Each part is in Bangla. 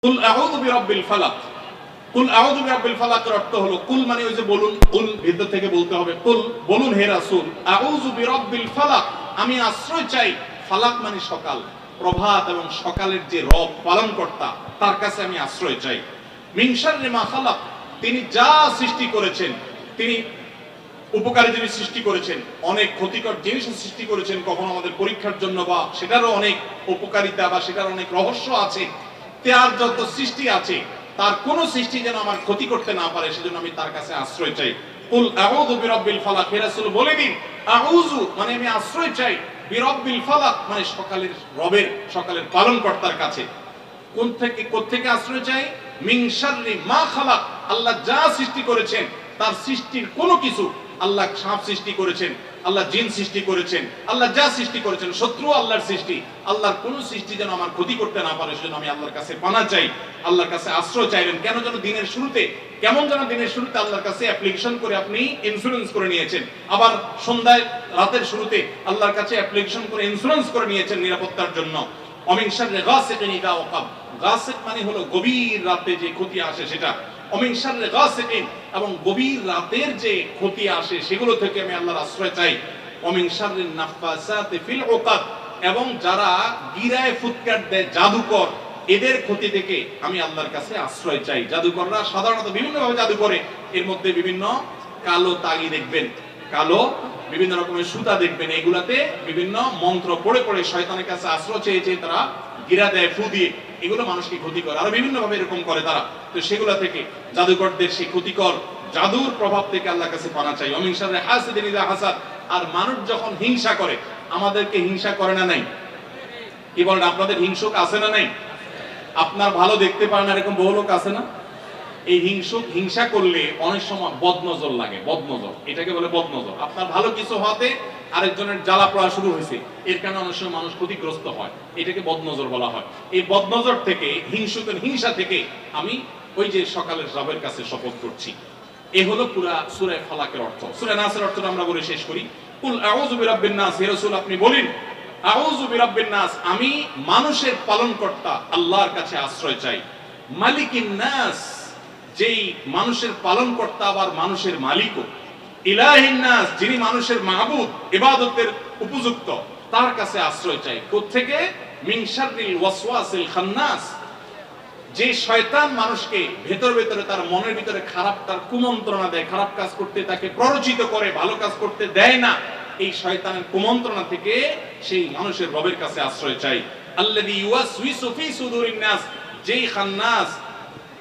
কুল আউযু বিরাব্বিল ফালাক। কুল আউযু বিরাব্বিল ফালাকের অর্থ হলো, কুল মানে ওই যে বলুন, কুল ভিতর থেকে বলতে হবে, কুল বলুন হে রাসূল, আউযু বিরাব্বিল ফালাক, আমি আশ্রয় চাই, ফালাক মানে সকাল, প্রভাত এবং সকালের যে রব পালনকর্তা তার কাছে আমি আশ্রয় চাই। মিন শাররি মা খালাক, তিনি যা সৃষ্টি করেছেন, তিনি উপকারী জিনিস সৃষ্টি করেছেন, অনেক ক্ষতিকর জিনিস সৃষ্টি করেছেন, কখনো আমাদের পরীক্ষার জন্য, বা সেটারও অনেক উপকারিতা বা সেটার অনেক রহস্য আছে। তার যত সৃষ্টি আছে তার কোন সৃষ্টি যেন আমার ক্ষতি করতে না পারে, সেজন্য আমি তার কাছে আশ্রয় চাই। কুল আউযু বিরাব্বিল ফালাক, হে রাসূল বলে দিন, আউযু মানে আমি আশ্রয় চাই, বিরাব্বিল ফালাক মানে সকালের রবের, সকালের পালনকর্তার কাছে। কোত্থেকে আশ্রয় চাই? মিন শাররি মা খালাক, আল্লাহ যা সৃষ্টি করেছেন তার সৃষ্টির কোনো কিছু, আল্লাহ সাপ সৃষ্টি করেছেন, আল্লাহ জিন সৃষ্টি করেছেন, আল্লাহ যা সৃষ্টি করেছেন শত্রু আল্লাহর সৃষ্টি, আল্লাহর কোন সৃষ্টি যেন আমার ক্ষতি করতে না পারে, সেজন্য আমি আল্লাহর কাছে পানা চাই, আল্লাহর কাছে আশ্রয় চাইবেন। কেন যেন দিনের শুরুতে, কেমন যেন দিনের শুরুতে আল্লাহর কাছে অ্যাপ্লিকেশন করে আপনি ইন্স্যুরেন্স করে নিয়েছেন, আবার সন্ধ্যায় রাতের শুরুতে আল্লাহর কাছে অ্যাপ্লিকেশন করে ইন্স্যুরেন্স করে নিয়েছেন নিরাপত্তার জন্য। অমিন শাররি গাসিকিন ইযা ওয়াকাব, গাসিক মানে হলো গভীর রাতে যে ক্ষতি আসে সেটা। অমিন শাররি গাসিকিন, এবং গভীর রাতের যে ক্ষতি আসে সেগুলো থেকে আমি আল্লাহর আশ্রয় চাই। অমিন শাররিন নাফাসাতি ফিল উকাদ, এবং যারা গিরায় ফুৎকার দেয়, জাদুকর, এদের ক্ষতি থেকে আমি আল্লাহর কাছে আশ্রয় চাই। জাদুকররা সাধারণত বিভিন্ন ভাবে জাদু করে, এর মধ্যে বিভিন্ন কালো তাগি দেখবেন, কালো বিভিন্ন রকমের সুতা দেখবেন, এগুলাতে বিভিন্ন মন্ত্র পড়ে পড়ে শয়তানের কাছে আশ্রয় চেয়ে চেয়ে তারা গিরা দেয়, ফু দিয়ে, এগুলো মানুষকে ক্ষতি করে, আরো বিভিন্ন ভাবে এরকম করে তারা। তো সেগুলা থেকে, জাদুকরদের সেই ক্ষতিকর জাদুর প্রভাব থেকে আল্লাহর কাছে পানা চাই। অমিন শাররি হাসিদিন ইযা হাসাদ, আর মানুষ যখন হিংসা করে, আমাদেরকে হিংসা করে না নাই? কি বলেন, আপনাদের হিংসুক আছে না নাই? আপনার ভালো দেখতে পারে না এরকম বহু লোক আছে না? এই হিংসা করলে অনেক সময় বদনজর লাগে, বদনজর, এটাকে বলে বদনজর। আপনার ভালো কিছু হতে আরেকজনের জ্বালা পড়া শুরু হয়েছে, এর কারণে অনেক সময় মানুষ ক্ষতিগ্রস্ত হয়, এটাকে বদনজর বলা হয়। এই বদনজর থেকে, হিংসা থেকে আমি ওই যে সকালের রবের কাছে শপথ করছি। এ হলো পুরা সূরা ফালাকের অর্থ। সূরা নাসের অর্থটা আমরা বলে শেষ করি। কুল আউযু বিরাব্বিন নাস, হে রাসূল আপনি বলেন, আউযু বিরাব্বিন নাস, আমি মানুষের পালনকর্তা আল্লাহর কাছে আশ্রয় চাই। মালিকিন নাস, যেই মানুষের পালনকর্তা আবার মানুষের মালিকও। ইলাহিন নাস, যিনি মানুষের মাবুদ, ইবাদতের উপযুক্ত, তার কাছে আশ্রয় চাই। কোত্থেকে? মিন শাররিল ওয়াসওয়াসিল খান্নাস, যে শয়তান মানুষকে ভেতর ভেতরে তার মনের ভিতরে খারাপ, তার কুমন্ত্রণা দেয়, খারাপ কাজ করতে তাকে প্ররোচিত করে, ভালো কাজ করতে দেয় না, এই শয়তানের কুমন্ত্রণা থেকে সেই মানুষের রবের কাছে আশ্রয় চাই। আল্লাযী ইউওয়াসওয়িসু ফি সুদুরিন নাস, যেই খান্নাস,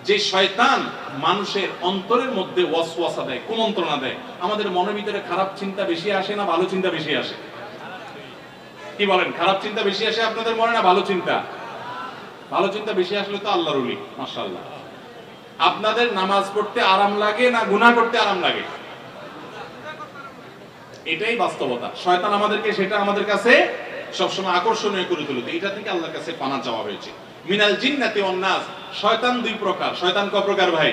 যে শয়তান মানুষের অন্তরের মধ্যে ওয়াসওয়াসা দেয়, কুমন্ত্রণা দেয়। আমাদের মনের ভিতরে খারাপ চিন্তা বেশি আসে না ভালো চিন্তা বেশি আসে? কি বলেন, খারাপ চিন্তা বেশি আসে আপনাদের মনে না ভালো চিন্তা? ভালো চিন্তা বেশি আসলে তো আল্লাহর ওলি, মাশাআল্লাহ। আপনাদের নামাজ পড়তে আরাম লাগে না গুনাহ করতে আরাম লাগে? এটাই বাস্তবতা। শয়তান আমাদেরকে সেটা আমাদের কাছে সবসময় আকর্ষণীয় করে তোলে। এটা থেকে আল্লাহর কাছে পানা চাওয়া হয়েছে। মিনাল জিন্নাতি ওয়ান নাস, শয়তান দুই প্রকার। শয়তান কয় প্রকার ভাই?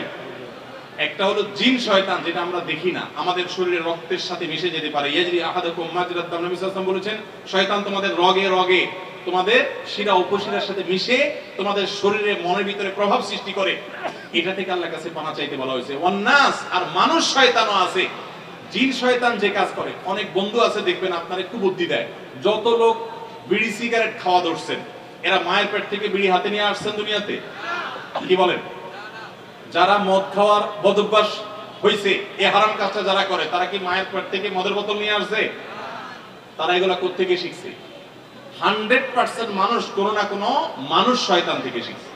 একটা হলো জিন শয়তান, যেটা আমরা দেখি না, আমাদের শরীরের রক্তের সাথে মিশে যেতে পারে। ইয়াজরি আহাদাকুম মাজরাত দাম, নবী সাল্লাল্লাহু আলাইহি ওয়াসাল্লাম বলেছেন, শয়তান তোমাদের রগে রগে, তোমাদের শিরা উপশিরার সাথে মিশে তোমাদের শরীরে মনের ভিতরে প্রভাব সৃষ্টি করে। এটা থেকে আল্লাহর কাছে পানা চাইতে বলা হয়েছে। ওয়ান নাস, আর মানুষ শয়তানও আছে। জিন শয়তান যে কাজ করে, অনেক বন্ধু আছে দেখবেন আপনার একটু বুদ্ধি দেয়। যত লোক বিড়ি সিগারেট খাওয়া ধরছেন, এরা মায়ের পেট থেকে বিড়ি হাতে নিয়ে আসছেন দুনিয়াতে? কি বলেন? যারা মদ খাওয়ার বদভ্যাস হয়েছে, এই হারাম কাজটা যারা করে, তারা কি মায়ের পেট থেকে মদের বোতল নিয়ে আসছে? তারা এগুলা কোত্থেকে শিখছে? 100% মানুষ কোনো না কোনো মানুষ শয়তান থেকে শিখছে।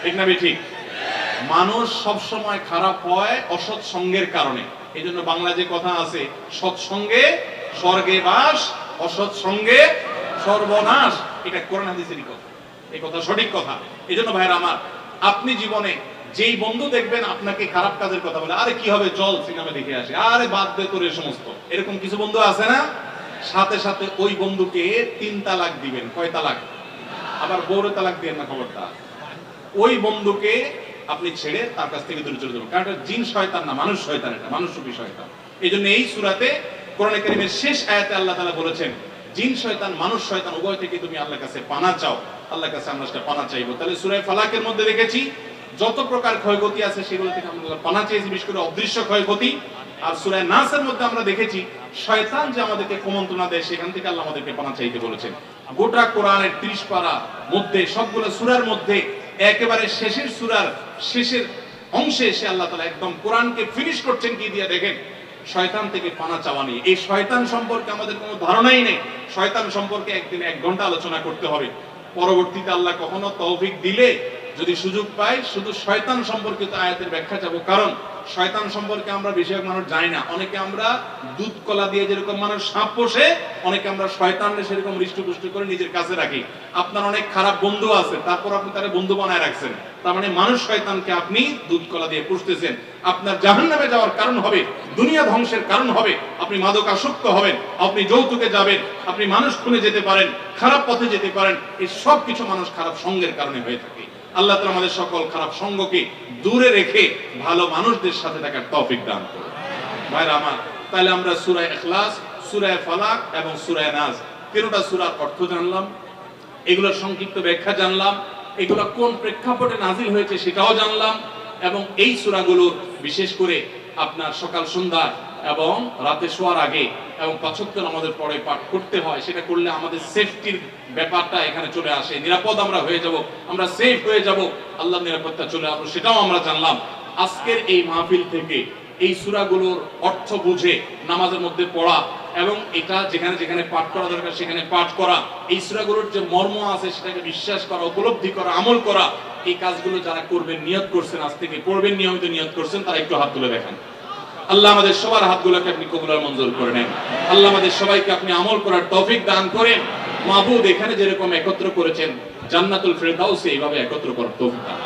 ঠিক না ঠিক? মানুষ সব সময় খারাপ হয় অসৎ সঙ্গের কারণে। এই জন্য বাংলা যে কথা আছে, সৎসঙ্গে স্বর্গে বাস, অসৎ সঙ্গে সর্বনাশ, এটা কোরআন হাদিসেরই কথা, এই কথা সঠিক কথা। এই জন্য ভাইরা আমার, আপনি জীবনে যেই বন্ধু দেখবেন আপনাকে খারাপ কাজের কথা বলে, আরে কি হবে চল সিনেমা দেখে আসে, আরে বাদ দে তোর এই সমস্ত, এরকম কিছু বন্ধু আছে না? সাথে সাথে ওই বন্ধুকে 3 তালাক দিবেন। কয় তালাক? আবার বউরে তালাক দিবেন না, খবরটা। ওই বন্ধুকে আপনি ছেড়ে তার কাছ থেকে দূরে চলে যাবেন, কারণ এটা জিন শয়তান না, মানুষ শয়তান, এটা মানুষরূপী শয়তান। এই জন্য এই সূরাতে, কোরআনে কারীমের শেষ আয়াতে আল্লাহ তাআলা বলেছেন, জিন শয়তান মানুষ শয়তান উভয় থেকে তুমি আল্লাহর কাছে পানা চাও। আল্লাহর কাছে আমরা সেটা পানা চাইবো। তাহলে সূরা ফালাকের মধ্যে দেখেছি যত প্রকার ক্ষয়ক্ষতি আছে সেগুলো থেকে আমরা পানা চাইছি, বিশেষ করে অদৃশ্য ক্ষয়ক্ষতি। আর সূরা নাসের মধ্যে আমরা দেখেছি শয়তান যে আমাদেরকে কুমন্ত্রণা দেয় সেখান থেকে আল্লাহ আমাদেরকে পানা চাইতে বলেছেন। গোটা কোরআনের 30 পারা মধ্যে সবগুলো সূরার মধ্যে একেবারে শেষের সূরার শেষের অংশে এসে আল্লাহ তাআলা একদম কোরআনকে ফিনিশ করছেন কি দিয়ে দেখেন, শয়তান থেকে পানা চাওয়া নিয়ে। এই শয়তান সম্পর্কে আমাদের কোনো ধারণাই নেই। শয়তান সম্পর্কে একদিন 1 ঘন্টা আলোচনা করতে হবে। পরবর্তীতে আল্লাহ কখনো তৌফিক দিলে যদি সুযোগ পাই শুধু শয়তান সম্পর্কিত আয়াতের ব্যাখ্যা যাব, কারণ শয়তান সম্পর্কে আমরা বেশিরভাগ মানুষ জানি না। অনেকে আমরা দুধ কলা দিয়ে যেরকম মানুষ সাপ পোষে, অনেকে আমরা শয়তানকে সেরকম হৃষ্টপুষ্ট করে নিজের কাছে রাখি। আপনার অনেক খারাপ বন্ধু আছে, তারপর আপনি তারে বন্ধু বানায় রাখছেন, তার মানে মানুষ শয়তানকে আপনি দুধ কলা দিয়ে পুষতেছেন। আপনার জাহান্নামে যাওয়ার কারণ হবে, দুনিয়া ধ্বংসের কারণ হবে, আপনি মাদক আসক্ত হবেন, আপনি যৌতুকে যাবেন, আপনি মানুষ খুনে যেতে পারেন, খারাপ পথে যেতে পারেন। এই সব কিছু মানুষ খারাপ সঙ্গের কারণে হয়ে থাকে। আল্লাহ তাআলা আমাদের সকল খারাপ সঙ্গকে দূরে রেখে ভালো মানুষদের সাথে থাকার তৌফিক দান করুন। ভাইরা আমার, তাহলে আমরা সূরা ইখলাস, সূরা ফালাক এবং সূরা নাস তিনটা সূরার অর্থ জানলাম, এগুলোর সংক্ষিপ্ত ব্যাখ্যা জানলাম, এগুলো কোন প্রেক্ষাপটে নাজিল হয়েছে সেটাও জানলাম, এবং এই সূরাগুলোর বিশেষ করে আপনার সকাল সন্ধ্যা এবং রাতে শোয়ার আগে এবং 5 ওয়াক্ত নামাজের পরে পাঠ করতে হয়। সেটা করলে আমাদের সেফটির ব্যাপারটা এখানে চলে আসে, নিরাপদ আমরা হয়ে যাব, আমরা সেফ হয়ে যাব, আল্লাহর নিরাপত্তা চলে আসবে, সেটাও আমরা জানলাম। আজকের এই মাহফিল থেকে এই সূরাগুলোর অর্থ বুঝে নামাজের মধ্যে পড়া এবং এটা যেখানে যেখানে পাঠ করা দরকার সেখানে পাঠ করা, এই সূরাগুলোর যে মর্ম আছে সেটাকে বিশ্বাস করা, উপলব্ধি করা, আমল করা, এই কাজগুলো যারা করবেন, নিয়ত করছেন, আজ থেকে পড়বেন, নিয়মিত নিয়ত করছেন, তারা একটু হাত তুলে দেখেন। আল্লাহ আমাদের সবার হাতগুলোকে আপনি কবুল আর মঞ্জুর করে নেন। আল্লাহ আমাদের সবাইকে আপনি আমল করার তৌফিক দান করেন। মাবুদ এখানে যেরকম একত্র করেছেন জান্নাতুল ফিরদাউসে এইভাবে একত্র করার তৌফিক দান।